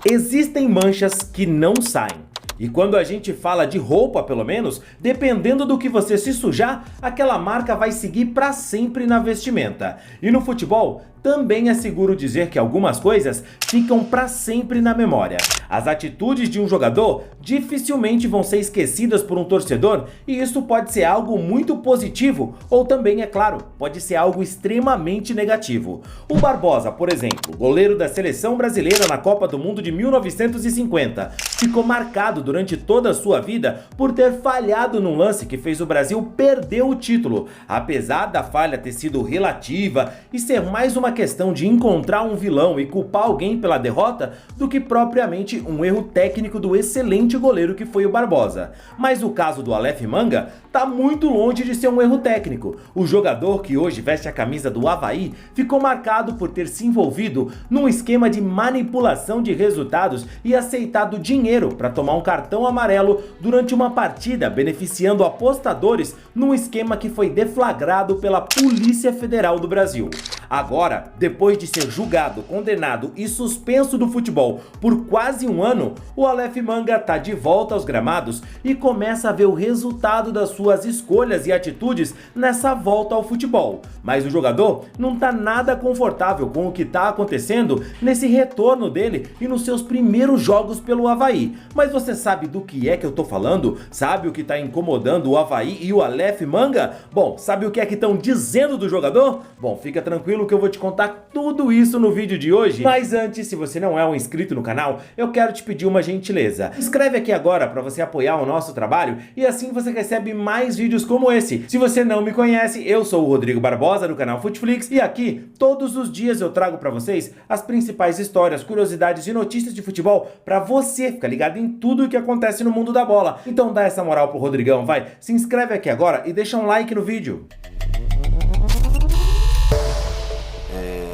Existem manchas que não saem. E quando a gente fala de roupa, pelo menos, dependendo do que você se sujar, aquela marca vai seguir para sempre na vestimenta. E no futebol, também é seguro dizer que algumas coisas ficam para sempre na memória. As atitudes de um jogador dificilmente vão ser esquecidas por um torcedor, e isso pode ser algo muito positivo ou também, é claro, pode ser algo extremamente negativo. O Barbosa, por exemplo, goleiro da seleção brasileira na Copa do Mundo de 1950, ficou marcado durante toda a sua vida por ter falhado num lance que fez o Brasil perder o título, apesar da falha ter sido relativa e ser mais uma questão de encontrar um vilão e culpar alguém pela derrota do que propriamente um erro técnico do excelente goleiro que foi o Barbosa. Mas o caso do Aleph Manga tá muito longe de ser um erro técnico. O jogador, que hoje veste a camisa do Avaí, ficou marcado por ter se envolvido num esquema de manipulação de resultados e aceitado dinheiro para tomar um cartão amarelo durante uma partida, beneficiando apostadores num esquema que foi deflagrado pela Polícia Federal do Brasil. Agora, depois de ser julgado, condenado e suspenso do futebol por quase um ano, o Aleph Manga tá de volta aos gramados e começa a ver o resultado das suas escolhas e atitudes nessa volta ao futebol. Mas o jogador não tá nada confortável com o que tá acontecendo nesse retorno dele e nos seus primeiros jogos pelo Avaí. Mas você sabe do que é que eu tô falando? Sabe o que tá incomodando o Avaí e o Aleph Manga? Bom, sabe o que é que estão dizendo do jogador? Bom, fica tranquilo que eu vou te contar tudo isso no vídeo de hoje. Mas antes, se você não é um inscrito no canal, eu quero te pedir uma gentileza. Inscreve aqui agora para você apoiar o nosso trabalho e assim você recebe mais vídeos como esse. Se você não me conhece, eu sou o Rodrigo Barbosa do canal Futflix e aqui todos os dias eu trago para vocês as principais histórias, curiosidades e notícias de futebol para você ficar ligado em tudo o que acontece no mundo da bola. Então dá essa moral pro Rodrigão, vai, se inscreve aqui agora e deixa um like no vídeo.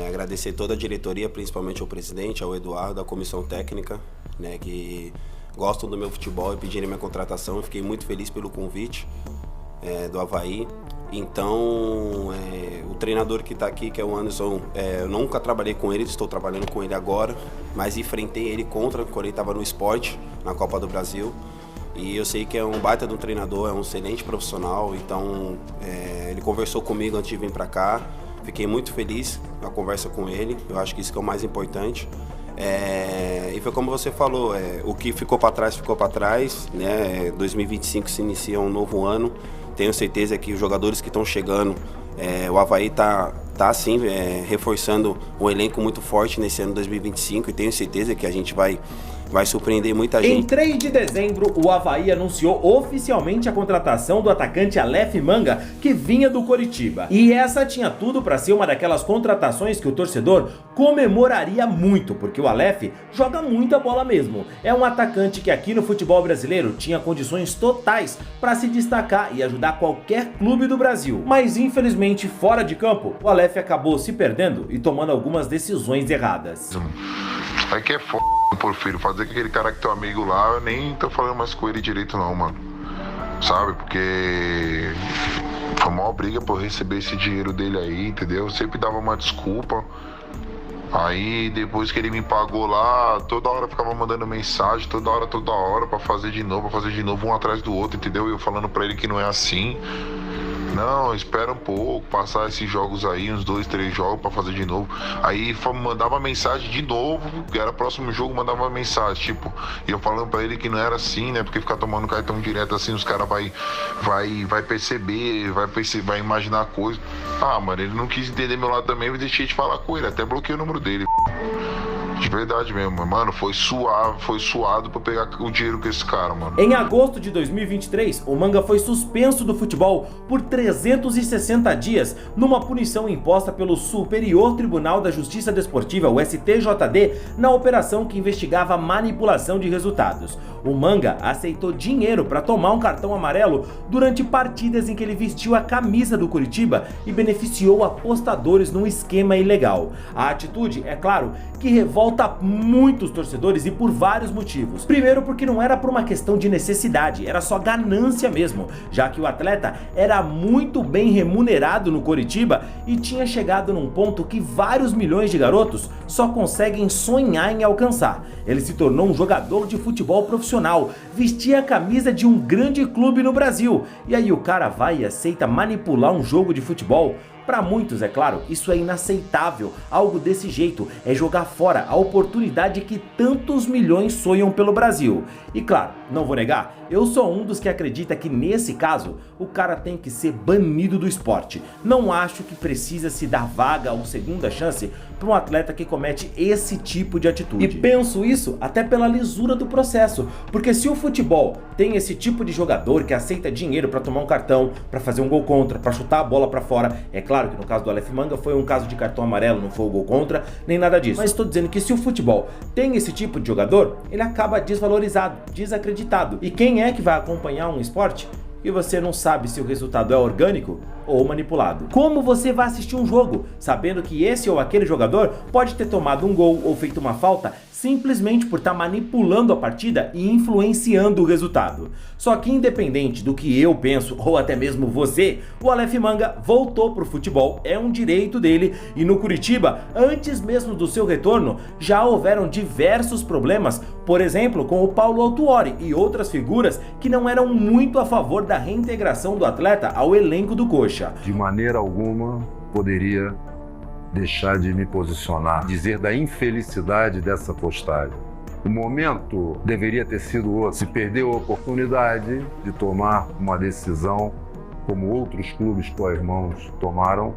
Agradecer toda a diretoria, principalmente ao presidente, ao Eduardo, à comissão técnica, né, que gostam do meu futebol e pedirem minha contratação. Eu fiquei muito feliz pelo convite do Avaí. Então, o treinador que está aqui, que é o Anderson, eu nunca trabalhei com ele, estou trabalhando com ele agora, mas enfrentei ele quando ele estava no Sport, na Copa do Brasil. E eu sei que é um baita de um treinador, é um excelente profissional, então ele conversou comigo antes de vir para cá. Fiquei muito feliz na conversa com ele, eu acho que isso que é o mais importante. E foi como você falou, o que ficou para trás, né? 2025 se inicia um novo ano. Tenho certeza que os jogadores que estão chegando, o Avaí tá sim reforçando um elenco muito forte nesse ano 2025 e tenho certeza que a gente vai surpreender muita gente. Em 3 de dezembro, o Avaí anunciou oficialmente a contratação do atacante Aleph Manga, que vinha do Coritiba. E essa tinha tudo para ser uma daquelas contratações que o torcedor comemoraria muito, porque o Aleph joga muita bola mesmo. É um atacante que aqui no futebol brasileiro tinha condições totais para se destacar e ajudar qualquer clube do Brasil. Mas infelizmente, fora de campo, o Aleph acabou se perdendo e tomando algumas decisões erradas. Aí que é foda, Porfírio, fazer com aquele cara que teu amigo lá, eu nem tô falando mais com ele direito não, mano. Sabe, porque foi uma briga pra eu receber esse dinheiro dele aí, entendeu? Eu sempre dava uma desculpa. Aí depois que ele me pagou lá, toda hora ficava mandando mensagem, toda hora pra fazer de novo, um atrás do outro, entendeu? Eu falando pra ele que não é assim. Não, espera um pouco, passar esses jogos aí, uns 2, 3 jogos pra fazer de novo. Aí mandava mensagem de novo, que era próximo jogo, mandava mensagem, tipo, e eu falando pra ele que não era assim, né? Porque ficar tomando cartão direto assim, os caras vai perceber, vai imaginar coisa. Ah, mano, ele não quis entender meu lado também, eu deixei de falar com ele, até bloqueei o número dele. De verdade mesmo, mano, foi suado pra pegar o dinheiro com esse cara, mano. Em agosto de 2023, o Manga foi suspenso do futebol por 360 dias numa punição imposta pelo Superior Tribunal da Justiça Desportiva, o STJD, na operação que investigava manipulação de resultados. O Manga aceitou dinheiro para tomar um cartão amarelo durante partidas em que ele vestiu a camisa do Coritiba e beneficiou apostadores num esquema ilegal. A atitude, é claro, que revolta muitos torcedores e por vários motivos. Primeiro, porque não era por uma questão de necessidade, era só ganância mesmo, já que o atleta era muito bem remunerado no Coritiba e tinha chegado num ponto que vários milhões de garotos só conseguem sonhar em alcançar. Ele se tornou um jogador de futebol profissional, vestia a camisa de um grande clube no Brasil, e aí o cara vai e aceita manipular um jogo de futebol? Para muitos, é claro, isso é inaceitável. Algo desse jeito é jogar fora a oportunidade que tantos milhões sonham pelo Brasil. E claro, não vou negar, eu sou um dos que acredita que nesse caso o cara tem que ser banido do esporte. Não acho que precisa se dar vaga ou segunda chance para um atleta que comete esse tipo de atitude. E penso isso até pela lisura do processo, porque se o futebol tem esse tipo de jogador que aceita dinheiro para tomar um cartão, para fazer um gol contra, para chutar a bola para fora, é claro que no caso do Aleph Manga foi um caso de cartão amarelo, não foi o gol contra, nem nada disso. Mas estou dizendo que se o futebol tem esse tipo de jogador, ele acaba desvalorizado, desacreditado. E quem é que vai acompanhar um esporte e você não sabe se o resultado é orgânico ou manipulado? Como você vai assistir um jogo sabendo que esse ou aquele jogador pode ter tomado um gol ou feito uma falta simplesmente por estar manipulando a partida e influenciando o resultado? Só que independente do que eu penso ou até mesmo você, o Aleph Manga voltou pro futebol, é um direito dele, e no Coritiba, antes mesmo do seu retorno, já houveram diversos problemas, por exemplo com o Paulo Autuori e outras figuras que não eram muito a favor da reintegração do atleta ao elenco do Coxa. De maneira alguma poderia deixar de me posicionar, dizer da infelicidade dessa postagem. O momento deveria ter sido outro. Se perdeu a oportunidade de tomar uma decisão, como outros clubes co-irmãos tomaram,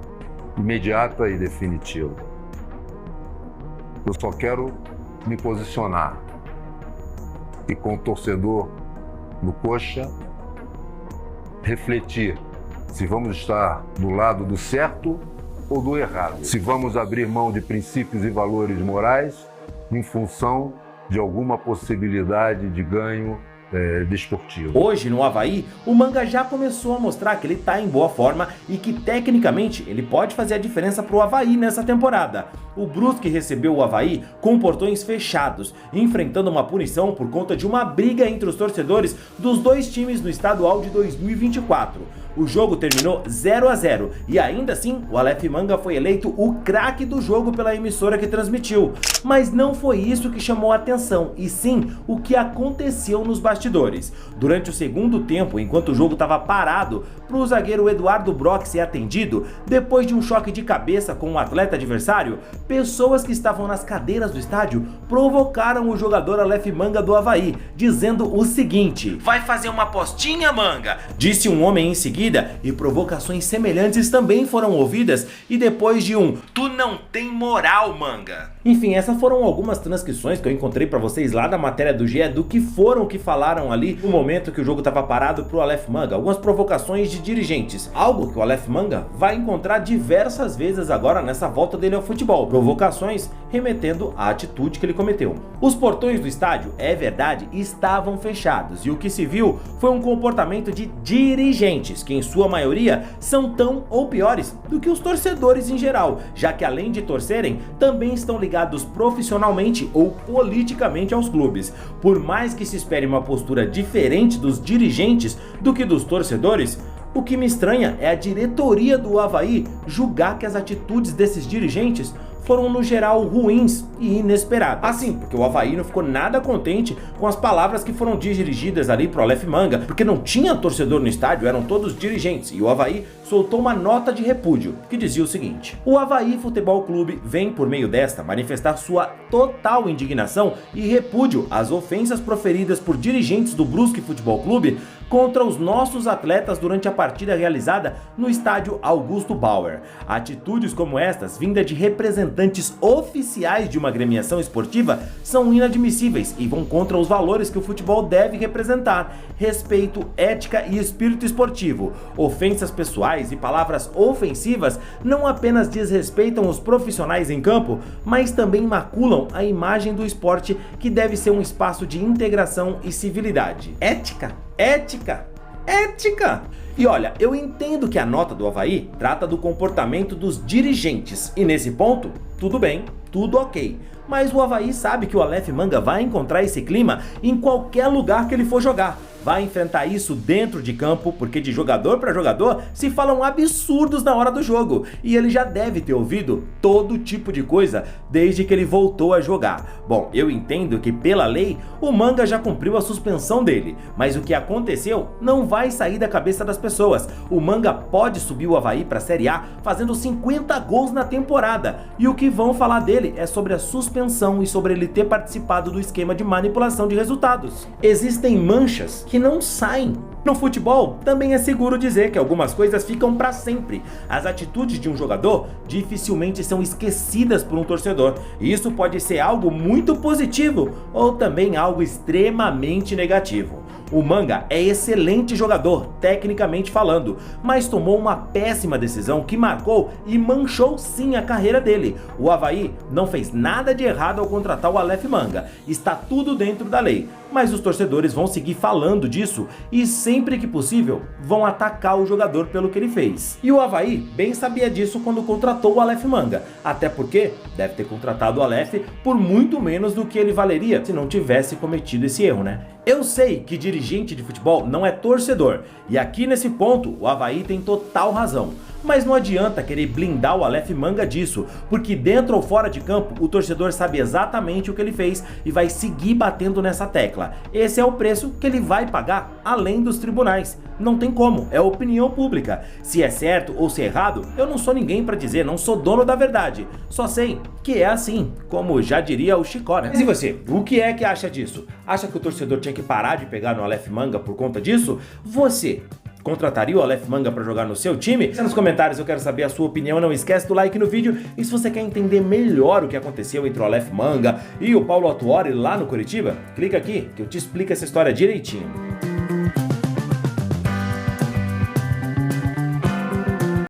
imediata e definitiva. Eu só quero me posicionar e, com o torcedor do Coxa, refletir se vamos estar do lado do certo ou do errado. Se vamos abrir mão de princípios e valores morais em função de alguma possibilidade de ganho desportivo. Hoje no Avaí, o Manga já começou a mostrar que ele está em boa forma e que tecnicamente ele pode fazer a diferença para o Avaí nessa temporada. O Brusque recebeu o Avaí com portões fechados, enfrentando uma punição por conta de uma briga entre os torcedores dos dois times no estadual de 2024. O jogo terminou 0-0 e ainda assim o Aleph Manga foi eleito o craque do jogo pela emissora que transmitiu. Mas não foi isso que chamou a atenção, e sim o que aconteceu nos bastidores. Durante o segundo tempo, enquanto o jogo estava parado para o zagueiro Eduardo Brock ser atendido, depois de um choque de cabeça com um atleta adversário, pessoas que estavam nas cadeiras do estádio provocaram o jogador Aleph Manga do Avaí, dizendo o seguinte: "Vai fazer uma apostinha, Manga?", disse um homem em seguida, e provocações semelhantes também foram ouvidas, e depois de um "tu não tem moral, Manga". Enfim, essas foram algumas transcrições que eu encontrei pra vocês lá na matéria do GE do que foram que falaram ali no momento que o jogo estava parado pro Aleph Manga, algumas provocações de dirigentes, algo que o Aleph Manga vai encontrar diversas vezes agora nessa volta dele ao futebol, provocações remetendo à atitude que ele cometeu. Os portões do estádio, é verdade, estavam fechados, e o que se viu foi um comportamento de dirigentes, que em sua maioria são tão ou piores do que os torcedores em geral, já que além de torcerem, também estão ligados profissionalmente ou politicamente aos clubes. Por mais que se espere uma postura diferente dos dirigentes do que dos torcedores, o que me estranha é a diretoria do Avaí julgar que as atitudes desses dirigentes foram no geral ruins e inesperadas. Assim, porque o Avaí não ficou nada contente com as palavras que foram dirigidas ali pro Aleph Manga, porque não tinha torcedor no estádio, eram todos dirigentes, e o Avaí soltou uma nota de repúdio, que dizia o seguinte: "O Avaí Futebol Clube vem, por meio desta, manifestar sua total indignação e repúdio às ofensas proferidas por dirigentes do Brusque Futebol Clube contra os nossos atletas durante a partida realizada no estádio Augusto Bauer. Atitudes como estas, vinda de representantes oficiais de uma agremiação esportiva, são inadmissíveis e vão contra os valores que o futebol deve representar: respeito, ética e espírito esportivo. Ofensas pessoais e palavras ofensivas não apenas desrespeitam os profissionais em campo, mas também maculam a imagem do esporte, que deve ser um espaço de integração e civilidade. Ética, ética, ética! E olha, eu entendo que a nota do Avaí trata do comportamento dos dirigentes, e nesse ponto, tudo bem, tudo ok. Mas o Avaí sabe que o Aleph Manga vai encontrar esse clima em qualquer lugar que ele for jogar. Vai enfrentar isso dentro de campo, porque de jogador para jogador se falam absurdos na hora do jogo. E ele já deve ter ouvido todo tipo de coisa desde que ele voltou a jogar. Bom, eu entendo que pela lei o Manga já cumpriu a suspensão dele, mas o que aconteceu não vai sair da cabeça das pessoas. O Manga pode subir o Avaí para a Série A fazendo 50 gols na temporada. E o que vão falar dele é sobre a suspensão e sobre ele ter participado do esquema de manipulação de resultados. Existem manchas que não saem. No futebol, também é seguro dizer que algumas coisas ficam para sempre. As atitudes de um jogador dificilmente são esquecidas por um torcedor. E isso pode ser algo muito positivo ou também algo extremamente negativo. O Manga é excelente jogador, tecnicamente falando, mas tomou uma péssima decisão que marcou e manchou sim a carreira dele. O Avaí não fez nada de errado ao contratar o Aleph Manga. Está tudo dentro da lei. Mas os torcedores vão seguir falando disso e sempre que possível vão atacar o jogador pelo que ele fez. E o Avaí bem sabia disso quando contratou o Aleph Manga, até porque deve ter contratado o Aleph por muito menos do que ele valeria se não tivesse cometido esse erro, né? Eu sei que dirigente de futebol não é torcedor, e aqui nesse ponto o Avaí tem total razão. Mas não adianta querer blindar o Aleph Manga disso, porque dentro ou fora de campo o torcedor sabe exatamente o que ele fez e vai seguir batendo nessa tecla. Esse é o preço que ele vai pagar além dos tribunais. Não tem como, é opinião pública. Se é certo ou se é errado, eu não sou ninguém para dizer, não sou dono da verdade. Só sei que é assim, como já diria o Chicó, né? Mas e você, o que é que acha disso? Acha que o torcedor tinha que parar de pegar no Aleph Manga por conta disso? Você contrataria o Aleph Manga para jogar no seu time? Deixa nos comentários, eu quero saber a sua opinião. Não esquece do like no vídeo. E se você quer entender melhor o que aconteceu entre o Aleph Manga e o Paulo Autuori lá no Curitiba, clica aqui que eu te explico essa história direitinho.